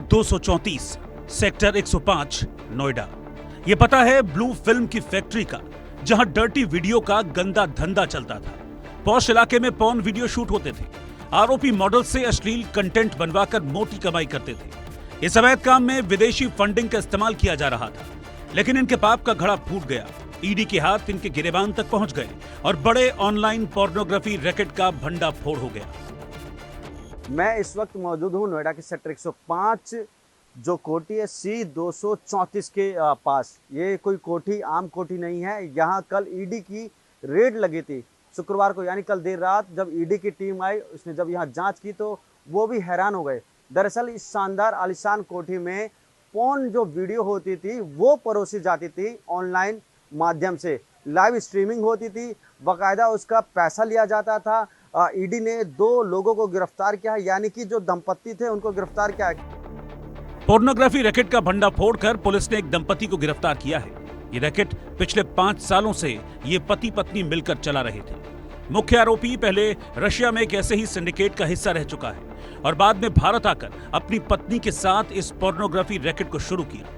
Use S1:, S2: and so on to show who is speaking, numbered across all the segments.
S1: 234 sector 105 Noida. ये पता है ब्लू फिल्म की फैक्ट्री का, जहां डर्टी वीडियो का गंदा धंधा चलता था। पॉश इलाके में पॉर्न वीडियो शूट होते थे। आरोपी मॉडल से अश्लील कंटेंट बनवाकर मोटी कमाई करते थे। इस अवैध काम में विदेशी फंडिंग का इस्तेमाल किया जा रहा था, लेकिन इनके पाप का घड़ा फूट गया। ईडी के हाथ इनके गिरेबान तक पहुंच गए और बड़े ऑनलाइन पोर्नोग्राफी रैकेट का भंडाफोड़ हो गया।
S2: मैं इस वक्त मौजूद हूं नोएडा के सेक्टर 105 जो कोठी है C234 के पास। ये कोई कोठी आम कोठी नहीं है। यहाँ कल ईडी की रेड लगी थी शुक्रवार को, यानी कल देर रात जब ईडी की टीम आई, उसने जब यहाँ जांच की तो वो भी हैरान हो गए। दरअसल इस शानदार आलीशान कोठी में पोर्न जो वीडियो होती थी वो परोसी जाती थी ऑनलाइन माध्यम से। लाइव स्ट्रीमिंग होती थी, बाकायदा उसका पैसा लिया जाता था। ईडी ने 2 लोगों को गिरफ्तार किया है, यानी कि जो दंपत्ति थे उनको गिरफ्तार किया है।
S1: पोर्नोग्राफी रैकेट का भंडाफोड़ कर पुलिस ने एक दंपति को गिरफ्तार किया है। ये रैकेट पिछले 5 सालों से ये पति पत्नी मिलकर चला रहे थे। मुख्य आरोपी पहले रशिया में एक ऐसे ही सिंडिकेट का हिस्सा रह चुका है और बाद में भारत आकर अपनी पत्नी के साथ इस पोर्नोग्राफी रैकेट को शुरू किया।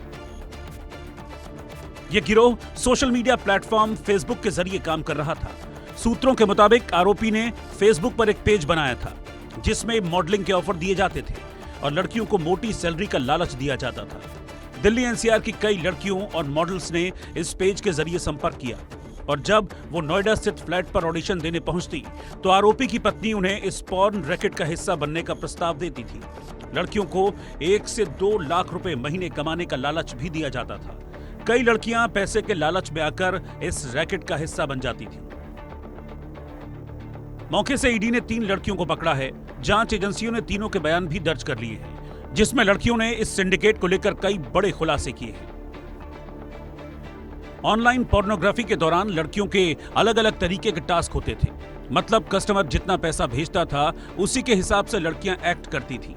S1: यह गिरोह सोशल मीडिया प्लेटफॉर्म फेसबुक के जरिए काम कर रहा था। सूत्रों के मुताबिक आरोपी ने फेसबुक पर एक पेज बनाया था जिसमें मॉडलिंग के ऑफर दिए जाते थे और लड़कियों को मोटी सैलरी का लालच दिया जाता था। दिल्ली एनसीआर की कई लड़कियों और मॉडल्स ने इस पेज के जरिए संपर्क किया और जब वो नोएडा स्थित फ्लैट पर ऑडिशन देने पहुंचती तो आरोपी की पत्नी उन्हें इस पोर्न रैकेट का हिस्सा बनने का प्रस्ताव देती थी। लड़कियों को 1 से 2 लाख रुपए महीने कमाने का लालच भी दिया जाता था। कई लड़कियां पैसे के लालच में आकर इस रैकेट का हिस्सा बन जाती थी। मौके से ईडी ने 3 लड़कियों को पकड़ा है। जांच एजेंसियों ने तीनों के बयान भी दर्ज कर लिए हैं, जिसमें लड़कियों ने इस सिंडिकेट को लेकर कई बड़े खुलासे किए हैं। ऑनलाइन पोर्नोग्राफी के दौरान लड़कियों के अलग अलग तरीके के टास्क होते थे। मतलब कस्टमर जितना पैसा भेजता था उसी के हिसाब से लड़कियां एक्ट करती थी।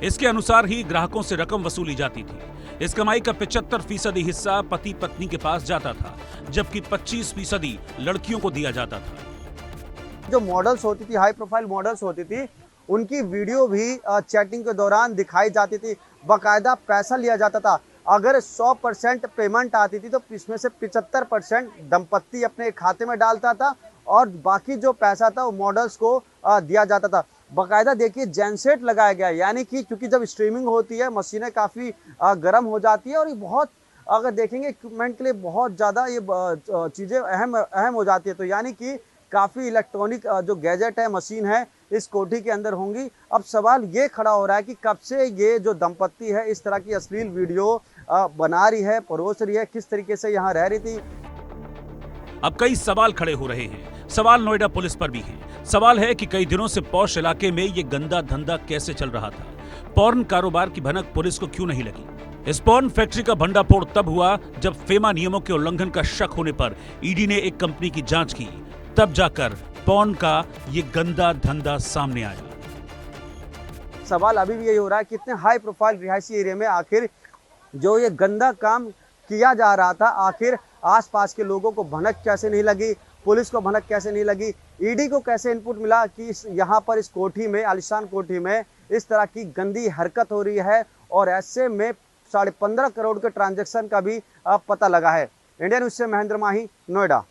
S1: इसके अनुसार ही ग्राहकों से रकम वसूली जाती थी। इस कमाई का 75% हिस्सा पति पत्नी के पास जाता था, जबकि 25% लड़कियों को दिया जाता था।
S2: जो मॉडल्स होती थी, हाई प्रोफाइल मॉडल्स होती थी, उनकी वीडियो भी चैटिंग के दौरान दिखाई जाती थी। बाकायदा पैसा लिया जाता था। अगर 100% पेमेंट आती थी तो इसमें से 75% दंपत्ति अपने खाते में डालता था और बाकी जो पैसा था वो मॉडल्स को दिया जाता था। बाकायदा देखिए जेनसेट लगाया गया, यानी कि क्योंकि जब स्ट्रीमिंग होती है मशीनें काफ़ी गर्म हो जाती है और ये बहुत, अगर देखेंगे इक्विपमेंट के लिए बहुत ज़्यादा ये चीज़ें अहम हो जाती है। तो यानी कि काफ़ी इलेक्ट्रॉनिक जो गैजेट है, मशीन है, इस कोठी के अंदर होंगी। अब सवाल ये खड़ा हो रहा है कि कब से ये जो दंपत्ति है इस तरह की अश्लील वीडियो बना रही है, परोस रही है, किस तरीके से यहाँ रह रही थी।
S1: अब कई सवाल खड़े हो रहे हैं। सवाल नोएडा पुलिस पर भी है। सवाल है कि कई दिनों से पॉश इलाके में ये गंदा धंधा कैसे चल रहा था। पोर्न कारोबार की भनक पुलिस को क्यों नहीं लगी? इस पोर्न फैक्ट्री का भंडाफोड़ तब हुआ जब फेमा नियमों के उल्लंघन का शक होने पर ईडी ने एक कंपनी की जांच की। तब जाकर पोर्न का ये गंदा धंधा सामने आया।
S2: सवाल अभी भी यही हो रहा है कि इतने हाई प्रोफाइल रिहायशी एरिया में आखिर जो ये गंदा काम किया जा रहा था, आखिर आसपास के लोगों को भनक कैसे नहीं लगी, पुलिस को भनक कैसे नहीं लगी, ईडी को कैसे इनपुट मिला कि यहाँ पर इस कोठी में, आलीशान कोठी में इस तरह की गंदी हरकत हो रही है और ऐसे में 15.5 करोड़ के ट्रांजैक्शन का भी पता लगा है। इंडिया न्यूज़ से महेंद्र माही, नोएडा।